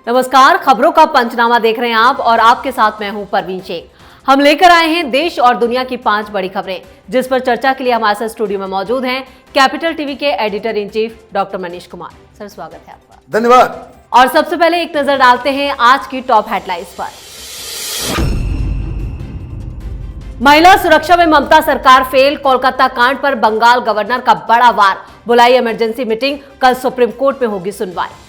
नमस्कार, खबरों का पंचनामा देख रहे हैं आप और आपके साथ मैं हूं परवीन शेख। हम लेकर आए हैं देश और दुनिया की 5 बड़ी खबरें, जिस पर चर्चा के लिए हमारे साथ स्टूडियो में मौजूद हैं कैपिटल टीवी के editor in chief doctor Manish Kumar. Sir, स्वागत है आपका। धन्यवाद। और सबसे पहले एक नजर डालते हैं आज की टॉप हेडलाइंस पर। महिला सुरक्षा में ममता सरकार फेल, कोलकाता कांड पर बंगाल गवर्नर का बड़ा वार, बुलाई इमरजेंसी मीटिंग, कल सुप्रीम कोर्ट में होगी सुनवाई।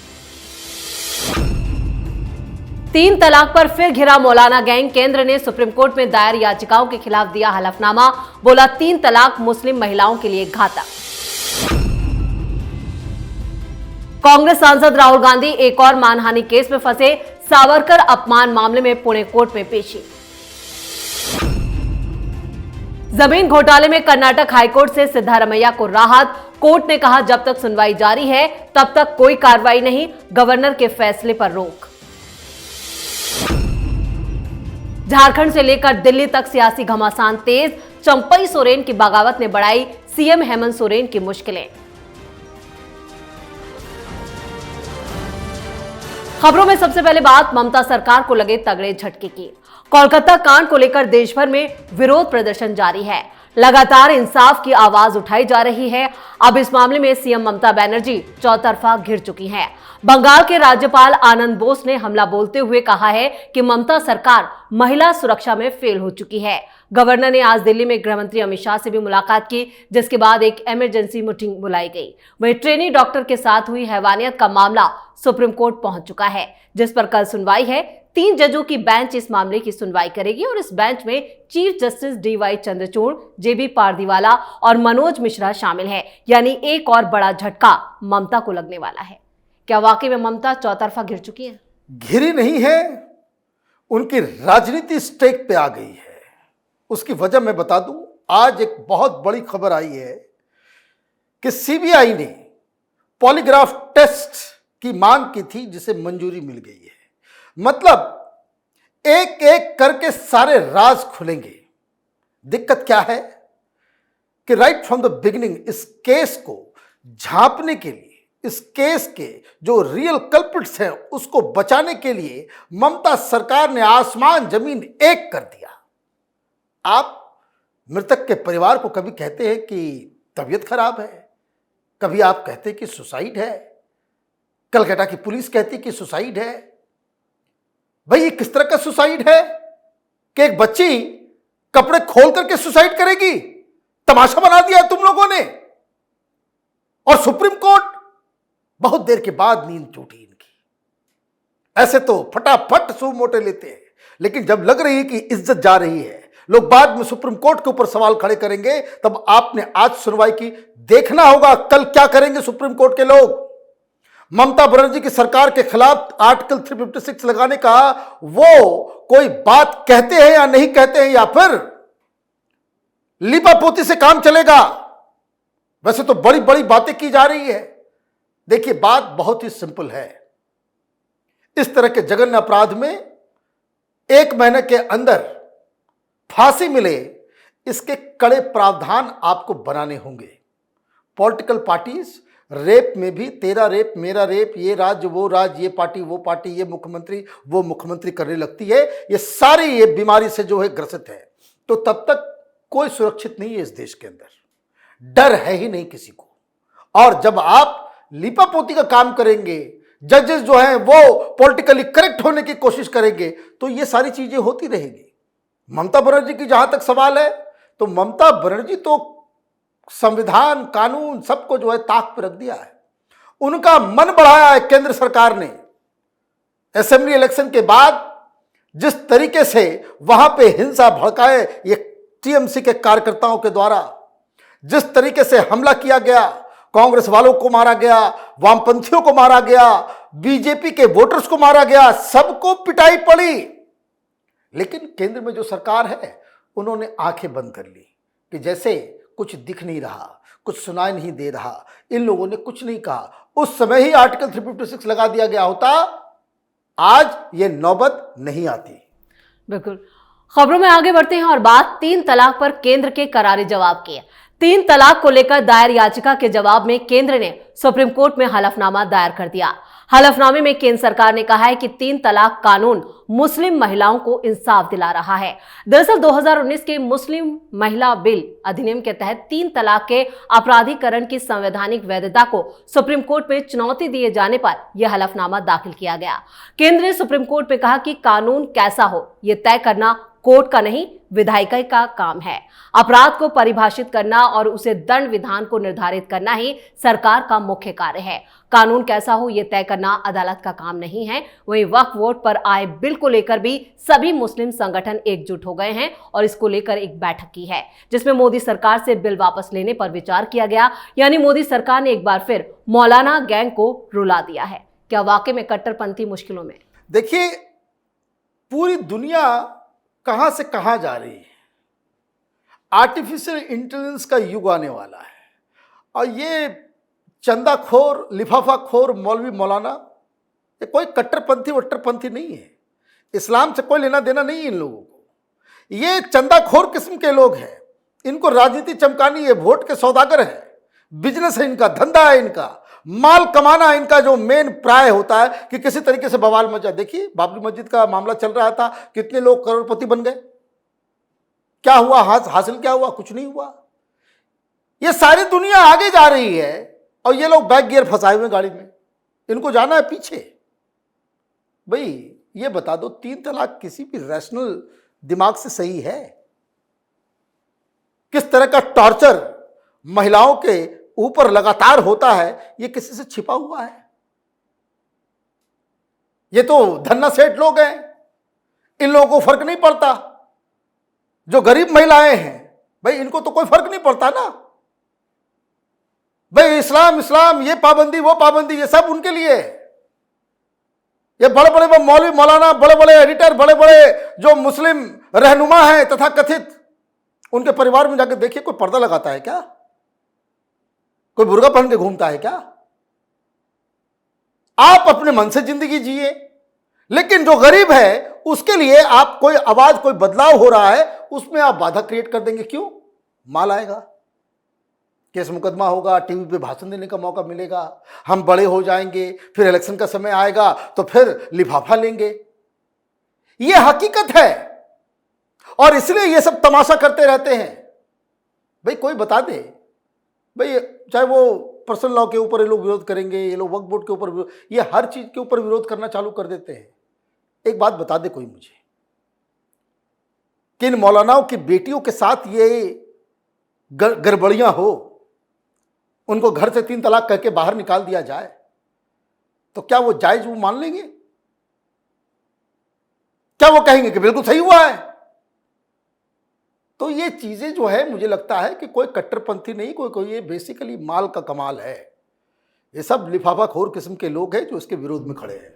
3 तलाक पर फिर घिरा मौलाना गैंग, केंद्र ने सुप्रीम कोर्ट में दायर याचिकाओं के खिलाफ दिया हलफनामा, बोला 3 तलाक मुस्लिम महिलाओं के लिए घातक। कांग्रेस सांसद राहुल गांधी एक और मानहानि केस में फंसे, सावरकर अपमान मामले में पुणे कोर्ट में पेशी। जमीन घोटाले में कर्नाटक हाईकोर्ट से सिद्धारमैया को राहत, कोर्ट ने कहा जब तक सुनवाई जारी है तब तक कोई कार्रवाई नहीं, गवर्नर के फैसले पर रोक। झारखंड से लेकर दिल्ली तक सियासी घमासान तेज, चंपई सोरेन की बगावत ने बढ़ाई सीएम हेमंत सोरेन की मुश्किलें। खबरों में सबसे पहले बात ममता सरकार को लगे तगड़े झटके की। कोलकाता कांड को लेकर देश भर में विरोध प्रदर्शन जारी है, लगातार इंसाफ की आवाज उठाई जा रही है। अब इस मामले में सीएम ममता बनर्जी चौतरफा घिर चुकी हैं। बंगाल के राज्यपाल आनंद बोस ने हमला बोलते हुए कहा है कि ममता सरकार महिला सुरक्षा में फेल हो चुकी है। गवर्नर ने आज दिल्ली में गृह मंत्री अमित शाह से भी मुलाकात की, जिसके बाद एक इमरजेंसी मीटिंग बुलाई गई। वहीं ट्रेनी डॉक्टर के साथ हुई हैवानियत का मामला सुप्रीम कोर्ट पहुंच चुका है, जिस पर कल सुनवाई है। 3 जजों की बेंच इस मामले की सुनवाई करेगी और इस बेंच में चीफ जस्टिस डीवाई चंद्रचूड़, जेबी पारदीवाला और मनोज मिश्रा शामिल हैं। यानी एक और बड़ा झटका ममता को लगने वाला है। क्या वाकई में ममता चौतरफा घिर चुकी है? घिरी नहीं है, उनकी राजनीति स्टेक पे आ गई है। उसकी वजह मैं बता दूं, आज एक बहुत बड़ी खबर आई है कि सीबीआई ने पॉलीग्राफ टेस्ट की मांग की थी, जिसे मंजूरी मिल गई है। मतलब एक एक करके सारे राज खुलेंगे। दिक्कत क्या है कि राइट फ्रॉम द बिगिनिंग इस केस को झांपने के लिए, इस केस के जो रियल कल्प्रिट्स हैं उसको बचाने के लिए ममता सरकार ने आसमान जमीन एक कर दिया। आप मृतक के परिवार को कभी कहते हैं कि तबीयत खराब है, कभी आप कहते हैं कि सुसाइड है, कलकत्ता की पुलिस कहती कि सुसाइड है। भाई, ये किस तरह का सुसाइड है कि एक बच्ची कपड़े खोल करके सुसाइड करेगी? तमाशा बना दिया तुम लोगों ने। और सुप्रीम कोर्ट बहुत देर के बाद नींद टूटी इनकी। ऐसे तो फटाफट सो मोटे लेते हैं, लेकिन जब लग रही है कि इज्जत जा रही है, लोग बाद में सुप्रीम कोर्ट के ऊपर सवाल खड़े करेंगे, तब आपने आज सुनवाई की, देखना होगा कल क्या करेंगे सुप्रीम कोर्ट के लोग। ममता बनर्जी की सरकार के खिलाफ आर्टिकल 356 लगाने का वो कोई बात कहते हैं या नहीं कहते हैं, या फिर लीपापोती से काम चलेगा? वैसे तो बड़ी बड़ी बातें की जा रही है। देखिए, बात बहुत ही सिंपल है। इस तरह के जघन्य अपराध में 1 महीने के अंदर फांसी मिले, इसके कड़े प्रावधान आपको बनाने होंगे। पॉलिटिकल पार्टीज रेप में भी तेरा रेप मेरा रेप, ये राज्य वो राज्य, ये पार्टी वो पार्टी, ये मुख्यमंत्री वो मुख्यमंत्री करने लगती है। ये सारी ये बीमारी से जो है ग्रसित है। तो तब तक कोई सुरक्षित नहीं है इस देश के अंदर, डर है ही नहीं किसी को। और जब आप लीपापोती का काम करेंगे, जजेस जो हैं वो पॉलिटिकली करेक्ट होने की कोशिश करेंगे, तो ये सारी चीजें होती रहेंगी। ममता बनर्जी की जहां तक सवाल है, तो ममता बनर्जी तो संविधान कानून सबको जो है ताक पर रख दिया है। उनका मन बढ़ाया है केंद्र सरकार ने। असेंबली इलेक्शन के बाद जिस तरीके से वहां पे हिंसा भड़काए ये टीएमसी के कार्यकर्ताओं के द्वारा, जिस तरीके से हमला किया गया, कांग्रेस वालों को मारा गया, वामपंथियों को मारा गया, बीजेपी के वोटर्स को मारा गया, सबको पिटाई पड़ी। लेकिन केंद्र में जो सरकार है उन्होंने आंखें बंद कर ली कि जैसे कुछ दिख नहीं रहा, कुछ सुनाई नहीं दे रहा, इन लोगों ने कुछ नहीं कहा। उस समय ही आर्टिकल 356 लगा दिया गया होता, आज ये नौबत नहीं आती। बिल्कुल। खबरों में आगे बढ़ते हैं और बात 3 तलाक पर केंद्र के करारे जवाब की है। तीन तलाक को लेकर दायर याचिका के जवाब में केंद्र ने सुप्रीम कोर्ट में हलफनामा दायर कर दिया। हलफनामे में केंद्र सरकार ने कहा है कि तीन तलाक कानून मुस्लिम महिलाओं को इंसाफ दिला रहा है। दरअसल 2019 के मुस्लिम महिला बिल अधिनियम के तहत तीन तलाक के अपराधीकरण की संवैधानिक वैधता को सुप्रीम कोर्ट में चुनौती दिए जाने पर यह हलफनामा दाखिल किया गया। केंद्र ने सुप्रीम कोर्ट में कहा कि कानून कैसा हो यह तय करना कोर्ट का नहीं, विधायिका का काम है। अपराध को परिभाषित करना और उसे दंड विधान को निर्धारित करना ही सरकार का मुख्य कार्य है। कानून कैसा हो यह तय करना अदालत का काम नहीं है। वहीं वक्फ बोर्ड पर आए बिल को लेकर भी सभी मुस्लिम संगठन एकजुट हो गए हैं और इसको लेकर एक बैठक की है, जिसमें मोदी सरकार से बिल वापस लेने पर विचार किया गया। यानी मोदी सरकार ने एक बार फिर मौलाना गैंग को रुला दिया है। क्या वाकई में कट्टरपंथी मुश्किलों में? देखिए, पूरी दुनिया कहां से कहां जा रही है। आर्टिफिशियल इंटेलिजेंस का युग आने वाला है और ये चंदाखोर, लिफाफाखोर मौलवी मौलाना ये कोई कट्टरपंथी वट्टरपंथी नहीं है। इस्लाम से कोई लेना देना नहीं है इन लोगों को। ये चंदाखोर किस्म के लोग हैं। इनको राजनीति चमकानी है, वोट के सौदागर है, बिजनेस है इनका, धंधा है इनका, माल कमाना इनका जो मेन प्राय होता है कि किसी तरीके से बवाल मचा। देखिए, बाबरी मस्जिद का मामला चल रहा था, कितने लोग करोड़पति बन गए। क्या हुआ? हासिल क्या हुआ? कुछ नहीं हुआ। ये सारी दुनिया आगे जा रही है और ये लोग बैक गियर फंसाए हुए गाड़ी में, इनको जाना है पीछे। भाई ये बता दो, तीन तलाक किसी भी रैशनल दिमाग से सही है? किस तरह का टॉर्चर महिलाओं के ऊपर लगातार होता है, ये किसी से छिपा हुआ है? ये तो धन्ना सेठ लोग हैं, इन लोगों को फर्क नहीं पड़ता। जो गरीब महिलाएं हैं भाई, इनको तो कोई फर्क नहीं पड़ता ना। भाई इस्लाम इस्लाम, ये पाबंदी वो पाबंदी, ये सब उनके लिए। ये बड़े बड़े मौलवी मौलाना, बड़े बड़े एडिटर, बड़े बड़े जो मुस्लिम रहनुमा हैं तथा कथित, उनके परिवार में जाकर देखिए, कोई पर्दा लगाता है क्या? कोई बुर्का पहन के घूमता है क्या? आप अपने मन से जिंदगी जिए, लेकिन जो गरीब है उसके लिए आप कोई आवाज, कोई बदलाव हो रहा है, उसमें आप बाधा क्रिएट कर देंगे। क्यों? माल आएगा, केस मुकदमा होगा, टीवी पे भाषण देने का मौका मिलेगा, हम बड़े हो जाएंगे, फिर इलेक्शन का समय आएगा तो फिर लिफाफा लेंगे। यह हकीकत है और इसलिए ये सब तमाशा करते रहते हैं। भाई कोई बता दे, भाई चाहे वो पर्सनल लॉ के ऊपर ये लोग विरोध करेंगे, ये लोग वक्फ बोर्ड के ऊपर, ये हर चीज के ऊपर विरोध करना चालू कर देते हैं। एक बात बता दे कोई मुझे, कि इन मौलानाओं की बेटियों के साथ ये गड़बड़ियां हो, उनको घर से तीन तलाक करके बाहर निकाल दिया जाए, तो क्या वो जायज वो मान लेंगे? क्या वो कहेंगे कि बिल्कुल सही हुआ है? तो ये चीजें जो है, मुझे लगता है कि कोई कट्टरपंथी नहीं, कोई ये बेसिकली माल का कमाल है। ये सब लिफाफाखोर किस्म के लोग हैं जो इसके विरोध में खड़े हैं।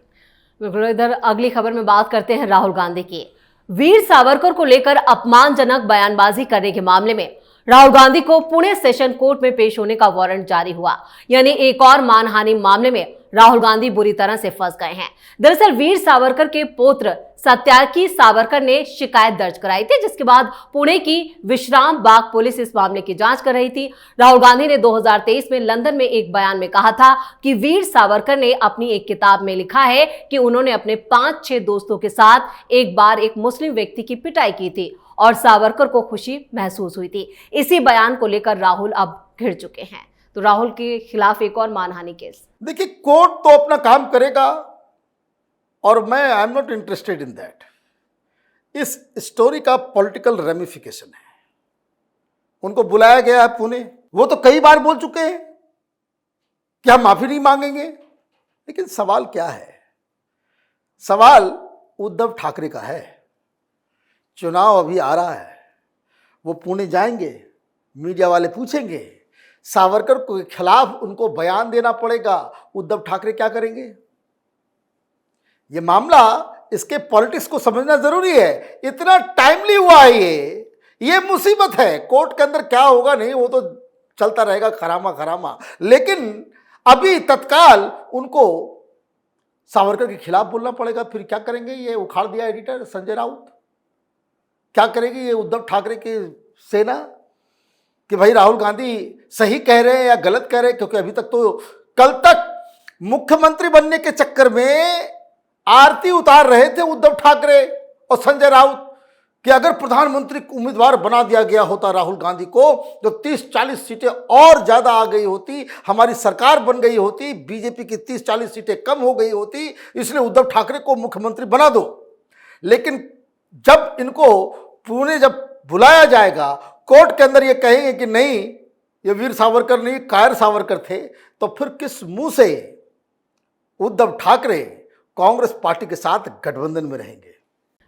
बिल्कुल। इधर अगली खबर में बात करते हैं राहुल गांधी की। वीर सावरकर को लेकर अपमानजनक बयानबाजी करने के मामले में राहुल गांधी को पुणे सेशन कोर्ट में पेश होने का वारंट जारी हुआ। यानी एक और मानहानि मामले में राहुल गांधी बुरी तरह से फंस गए हैं। दरअसल वीर सावरकर के पुत्र सत्यार्थी सावरकर ने शिकायत दर्ज कराई थी, जिसके बाद पुणे की विश्राम बाग पुलिस इस मामले की जांच कर रही थी। राहुल गांधी ने 2023 में लंदन में एक बयान में कहा था कि वीर सावरकर ने अपनी एक किताब में लिखा है कि उन्होंने अपने 5-6 दोस्तों के साथ एक बार एक मुस्लिम व्यक्ति की पिटाई की थी और सावरकर को खुशी महसूस हुई थी। इसी बयान को लेकर राहुल अब घिर चुके हैं। तो राहुल के खिलाफ एक और मानहानि केस। देखिए, कोर्ट तो अपना काम करेगा और मैं I am not interested in that. इस स्टोरी का पॉलिटिकल रेमिफिकेशन है। उनको बुलाया गया है पुणे, वो तो कई बार बोल चुके हैं कि हम माफी नहीं मांगेंगे। लेकिन सवाल क्या है? सवाल उद्धव ठाकरे का है। चुनाव अभी आ रहा है, वो पुणे जाएंगे, मीडिया वाले पूछेंगे, सावरकर के खिलाफ उनको बयान देना पड़ेगा। उद्धव ठाकरे क्या करेंगे? ये मामला, इसके पॉलिटिक्स को समझना जरूरी है। इतना टाइमली हुआ है ये मुसीबत है। कोर्ट के अंदर क्या होगा नहीं, वो तो चलता रहेगा खरामा खरामा। लेकिन अभी तत्काल उनको सावरकर के खिलाफ बोलना पड़ेगा। फिर क्या करेंगे? ये उखाड़ दिया एडिटर संजय राउत। क्या करेगी ये उद्धव ठाकरे की सेना? कि भाई राहुल गांधी सही कह रहे हैं या गलत कह रहे हैं, क्योंकि अभी तक तो कल तक मुख्यमंत्री बनने के चक्कर में आरती उतार रहे थे उद्धव ठाकरे और संजय राउत कि अगर प्रधानमंत्री उम्मीदवार बना दिया गया होता राहुल गांधी को तो 30-40 सीटें और ज्यादा आ गई होती, हमारी सरकार बन गई होती, बीजेपी की 30-40 सीटें कम हो गई होती, इसलिए उद्धव ठाकरे को मुख्यमंत्री बना दो। लेकिन जब इनको पुणे जब बुलाया जाएगा, कोर्ट के अंदर ये कहेंगे कि नहीं ये वीर सावरकर नहीं कायर सावरकर थे, तो फिर किस मुंह से उद्धव ठाकरे कांग्रेस पार्टी के साथ गठबंधन में रहेंगे।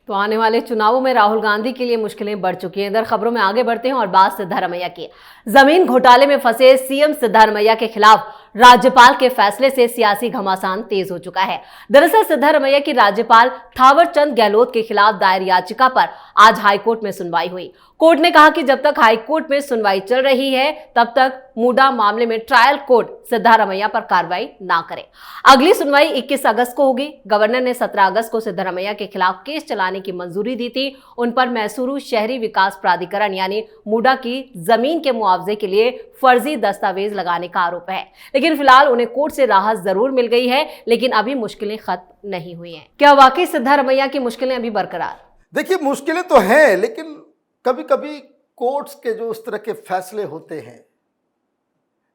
तो आने वाले चुनावों में राहुल गांधी के लिए मुश्किलें बढ़ चुकी हैं। इधर खबरों में आगे बढ़ते हैं और बात सिद्धारमैया की। जमीन घोटाले में फंसे सीएम सिद्धारमैया के खिलाफ राज्यपाल के फैसले से सियासी घमासान तेज हो चुका है। दरअसल सिद्धारमैया की राज्यपाल थावरचंद गहलोत के खिलाफ दायर याचिका पर आज हाईकोर्ट में सुनवाई हुई। कोर्ट ने कहा कि जब तक हाईकोर्ट में सुनवाई चल रही है तब तक मूडा मामले में ट्रायल कोर्ट सिद्धारमैया पर कार्रवाई ना करे। अगली सुनवाई 21 अगस्त को होगी। गवर्नर ने 17 अगस्त को सिद्धारमैया के खिलाफ केस चलाने की मंजूरी दी थी। उन पर मैसूरू शहरी विकास प्राधिकरण यानी मूडा की जमीन के मुआवजे के लिए फर्जी दस्तावेज लगाने का आरोप है। लेकिन फिलहाल उन्हें कोर्ट से राहत जरूर मिल गई है, लेकिन अभी मुश्किलें खत्म नहीं हुई हैं। क्या वाकई सिद्धारमैया की मुश्किलें अभी बरकरार? देखिए मुश्किलें तो हैं, लेकिन कभी कभी कोर्ट्स के जो इस तरह के फैसले होते हैं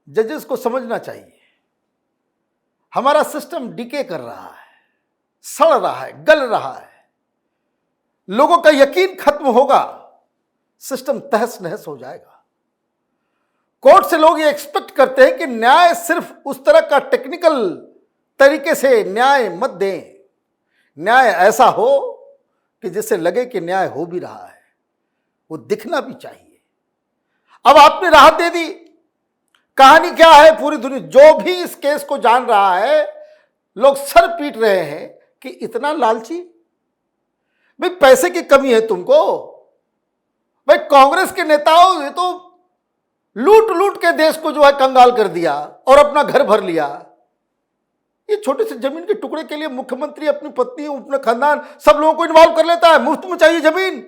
जजेस को समझना चाहिए। हमारा सिस्टम डिके कर रहा है, सड़ रहा है, गल रहा है, लोगों का यकीन खत्म होगा, सिस्टम तहस नहस हो जाएगा। कोर्ट से लोग ये एक्सपेक्ट करते हैं कि न्याय सिर्फ उस तरह का टेक्निकल तरीके से न्याय मत दें, न्याय ऐसा हो कि जिससे लगे कि न्याय हो भी रहा है, वो दिखना भी चाहिए। अब आपने राहत दे दी, कहानी क्या है, पूरी दुनिया जो भी इस केस को जान रहा है लोग सर पीट रहे हैं कि इतना लालची, भाई पैसे की कमी है तुमको, भाई कांग्रेस के नेताओं ने तो लूट लूट के देश को जो है कंगाल कर दिया और अपना घर भर लिया। ये छोटे से जमीन के टुकड़े के लिए मुख्यमंत्री अपनी पत्नी, अपना खानदान, सब लोगों को इन्वॉल्व कर लेता है। मुफ्त में चाहिए जमीन,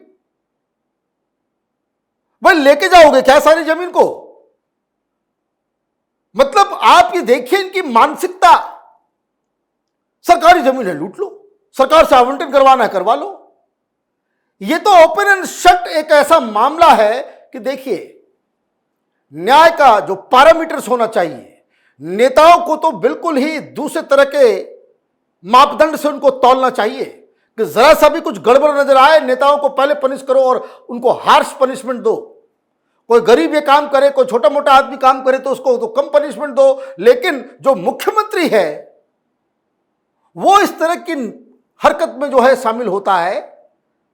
भाई लेके जाओगे क्या सारी जमीन को? मतलब आप ये देखिए इनकी मानसिकता, सरकारी जमीन है लूट लो, सरकार से आवंटन करवाना है करवा लो। ये तो ओपन एंड शट एक ऐसा मामला है कि देखिए न्याय का जो पैरामीटर्स होना चाहिए, नेताओं को तो बिल्कुल ही दूसरे तरह के मापदंड से उनको तौलना चाहिए कि जरा सा भी कुछ गड़बड़ नजर आए नेताओं को पहले पनिश करो और उनको हार्श पनिशमेंट दो। कोई गरीब ये काम करे, कोई छोटा मोटा आदमी काम करे तो उसको तो कम पनिशमेंट दो, लेकिन जो मुख्यमंत्री है वो इस तरह की हरकत में जो है शामिल होता है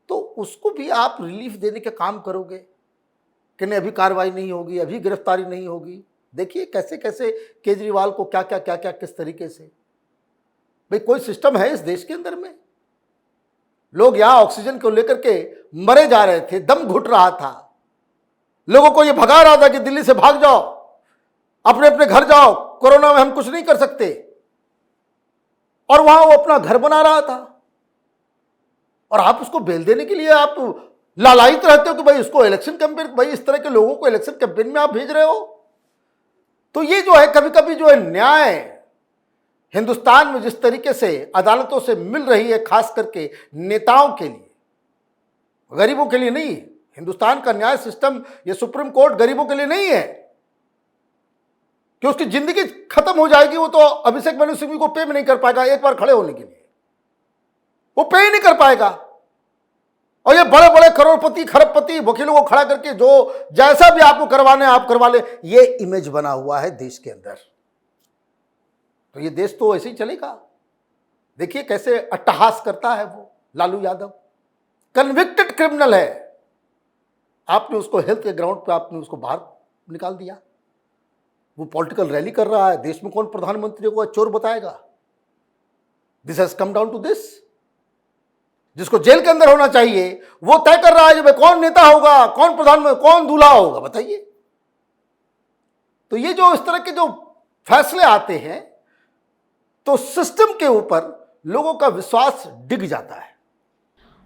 तो उसको भी आप रिलीफ देने का काम करोगे कि नहीं अभी कार्रवाई नहीं होगी, अभी गिरफ्तारी नहीं होगी। देखिए कैसे कैसे केजरीवाल को क्या क्या क्या क्या किस तरीके से, भाई कोई सिस्टम है इस देश के अंदर में? लोग यहां ऑक्सीजन को लेकर के मरे जा रहे थे, दम घुट रहा था, लोगों को यह भगा रहा था कि दिल्ली से भाग जाओ, अपने अपने घर जाओ, कोरोना में हम कुछ नहीं कर सकते, और वहां वो अपना घर बना रहा था और आप उसको बेल देने के लिए आप लालायित रहते हो कि भाई इसको इलेक्शन कैंपेन, भाई इस तरह के लोगों को इलेक्शन कैंपेन में आप भेज रहे हो। तो ये जो है कभी कभी जो है न्याय हिंदुस्तान में जिस तरीके से अदालतों से मिल रही है, खास करके नेताओं के लिए, गरीबों के लिए नहीं। हिंदुस्तान का न्याय सिस्टम, ये सुप्रीम कोर्ट गरीबों के लिए नहीं है कि उसकी जिंदगी खत्म हो जाएगी, वो तो अभिषेक मनु सिंघवी को पे भी नहीं कर पाएगा एक बार खड़े होने के लिए, वो पे ही नहीं कर पाएगा। और ये बड़े बड़े करोड़पति खरबपति वकीलों को खड़ा करके जो जैसा भी आपको करवाने आप करवा ले, ये इमेज बना हुआ है देश के अंदर। तो ये देश तो ऐसे ही चलेगा। देखिए कैसे अट्टहास करता है वो लालू यादव, कन्विक्टेड क्रिमिनल है, आपने उसको हेल्थ के ग्राउंड पे आपने उसको बाहर निकाल दिया। वो पॉलिटिकल रैली कर रहा है, देश में कौन प्रधानमंत्री को चोर बताएगा? This has come down to this. जिसको जेल के अंदर होना चाहिए वो तय कर रहा है कि भाई कौन नेता होगा, कौन प्रधानमंत्री, कौन दूल्हा होगा, बताइए। तो ये जो इस तरह के जो फैसले आते हैं तो सिस्टम के ऊपर लोगों का विश्वास डिग जाता है।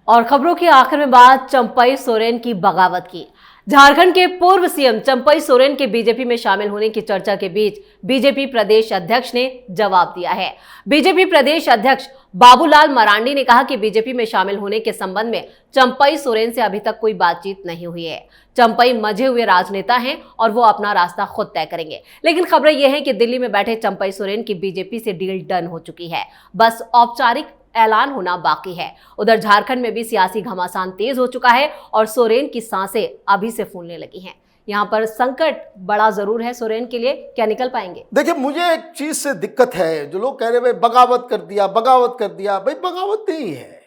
और खबरों की आखिर में बात चंपई सोरेन की बगावत की। झारखंड के पूर्व सीएम चंपई सोरेन के बीजेपी में शामिल होने की चर्चा के बीच बीजेपी प्रदेश अध्यक्ष ने जवाब दिया है। बीजेपी प्रदेश अध्यक्ष बाबूलाल मरांडी ने कहा कि बीजेपी में शामिल होने के संबंध में चंपई सोरेन से अभी तक कोई बातचीत नहीं हुई है। चंपई मजे हुए राजनेता हैं और वो अपना रास्ता खुद तय करेंगे। लेकिन खबरें यह हैं कि दिल्ली में बैठे चंपई सोरेन की बीजेपी से डील डन हो चुकी है, बस औपचारिक ऐलान होना बाकी है। उधर झारखंड में भी सियासी घमासान तेज हो चुका है और सोरेन की सांसें अभी से फूलने लगी हैं। यहाँ पर संकट बड़ा जरूर है सोरेन के लिए, क्या निकल पाएंगे? देखिए, मुझे एक चीज से दिक्कत है, जो लोग कह रहे भाई बगावत कर दिया, बगावत कर दिया। भाई बगावत नहीं है,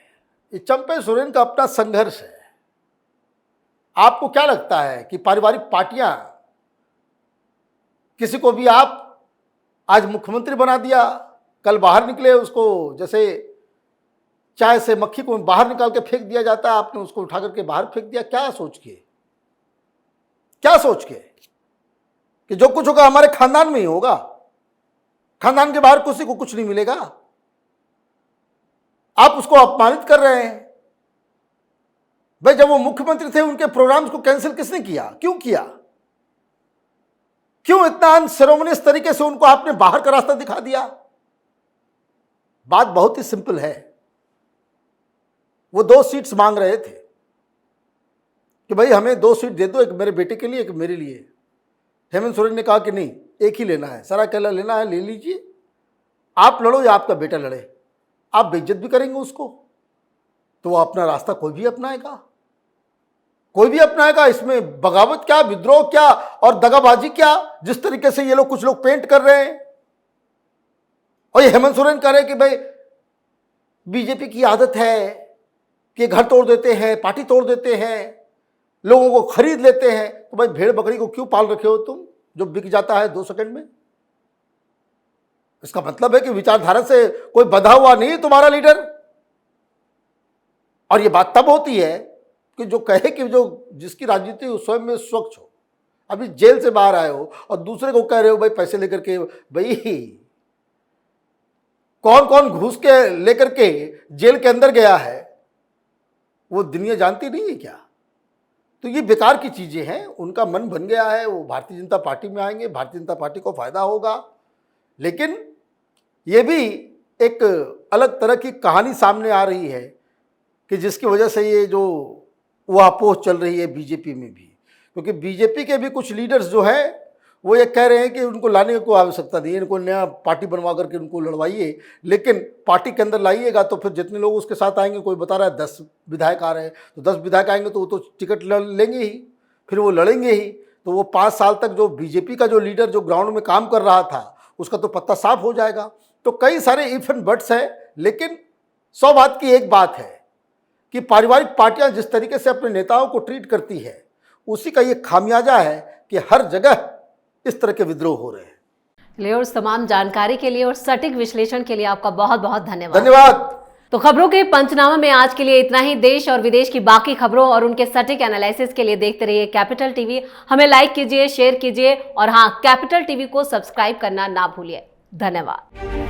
ये चंपई सोरेन का अपना संघर्ष है। आपको क्या लगता है कि पारिवारिक पार्टियां, किसी को भी आप आज मुख्यमंत्री बना दिया, कल बाहर निकले उसको, जैसे चाय से मक्खी को बाहर निकाल के फेंक दिया जाता है, आपने उसको उठा करके बाहर फेंक दिया। क्या सोच के कि जो कुछ होगा हमारे खानदान में ही होगा, खानदान के बाहर किसी को कुछ नहीं मिलेगा। आप उसको अपमानित कर रहे हैं। भाई जब वो मुख्यमंत्री थे उनके प्रोग्राम्स को कैंसिल किसने किया? क्यों किया? क्यों इतना अनसेरेमनियस तरीके से उनको आपने बाहर का रास्ता दिखा दिया? बात बहुत ही सिंपल है। वो 2 सीट्स मांग रहे थे कि भाई हमें 2 सीट दे दो, एक मेरे बेटे के लिए, एक मेरे लिए। हेमंत सोरेन ने कहा कि नहीं, एक ही लेना है, सराकेला लेना है, ले लीजिए। आप लड़ो या आपका बेटा लड़े, आप बेइज्जत भी करेंगे उसको, तो वो अपना रास्ता कोई भी अपनाएगा। इसमें बगावत क्या, विद्रोह क्या और दगाबाजी क्या, जिस तरीके से ये लोग कुछ लोग पेंट कर रहे हैं। और ये हेमंत सोरेन कह रहे हैं कि भाई बीजेपी की आदत है कि घर तोड़ देते हैं, पार्टी तोड़ देते हैं, लोगों को खरीद लेते हैं। तो भाई भेड़ बकरी को क्यों पाल रखे हो तुम, जो बिक जाता है 2 सेकंड में? इसका मतलब है कि विचारधारा से कोई बंधा हुआ नहीं तुम्हारा लीडर। और ये बात तब होती है कि जो कहे कि जो जिसकी राजनीति स्वयं में स्वच्छ हो। अभी जेल से बाहर आए हो और दूसरे को कह रहे हो भाई पैसे लेकर के। भाई कौन कौन घूस के लेकर के जेल के अंदर गया है वो दुनिया जानती नहीं है क्या? तो ये बेकार की चीजें हैं। उनका मन बन गया है, वो भारतीय जनता पार्टी में आएंगे, भारतीय जनता पार्टी को फायदा होगा। लेकिन ये भी एक अलग तरह की कहानी सामने आ रही है कि जिसकी वजह से ये जो उहापोह चल रही है बीजेपी में भी, क्योंकि बीजेपी के भी कुछ लीडर्स जो हैं वो ये कह रहे हैं कि उनको लाने की कोई आवश्यकता नहीं है, इनको नया पार्टी बनवा करके उनको लड़वाइए, लेकिन पार्टी के अंदर लाइएगा तो फिर जितने लोग उसके साथ आएंगे, कोई बता रहा है 10 विधायक आ रहे हैं, तो 10 विधायक आएंगे तो वो तो टिकट लेंगे ही, फिर वो लड़ेंगे ही। तो वो 5 साल तक जो बीजेपी का जो लीडर जो ग्राउंड में काम कर रहा था उसका तो पत्ता साफ हो जाएगा। तो कई सारे इफ एंड बट्स है, लेकिन 100 बात की एक बात है कि पारिवारिक पार्टियां जिस तरीके से अपने नेताओं को ट्रीट करती है, उसी का ये खामियाजा है कि हर जगह इस तरह के विद्रोह हो रहे हैं। चलिए, और तमाम जानकारी के लिए और सटीक विश्लेषण के लिए आपका बहुत बहुत धन्यवाद। तो खबरों के पंचनामा में आज के लिए इतना ही। देश और विदेश की बाकी खबरों और उनके सटीक एनालिसिस के लिए देखते रहिए कैपिटल टीवी। हमें लाइक कीजिए, शेयर कीजिए और हाँ, कैपिटल टीवी को सब्सक्राइब करना ना भूलिए। धन्यवाद।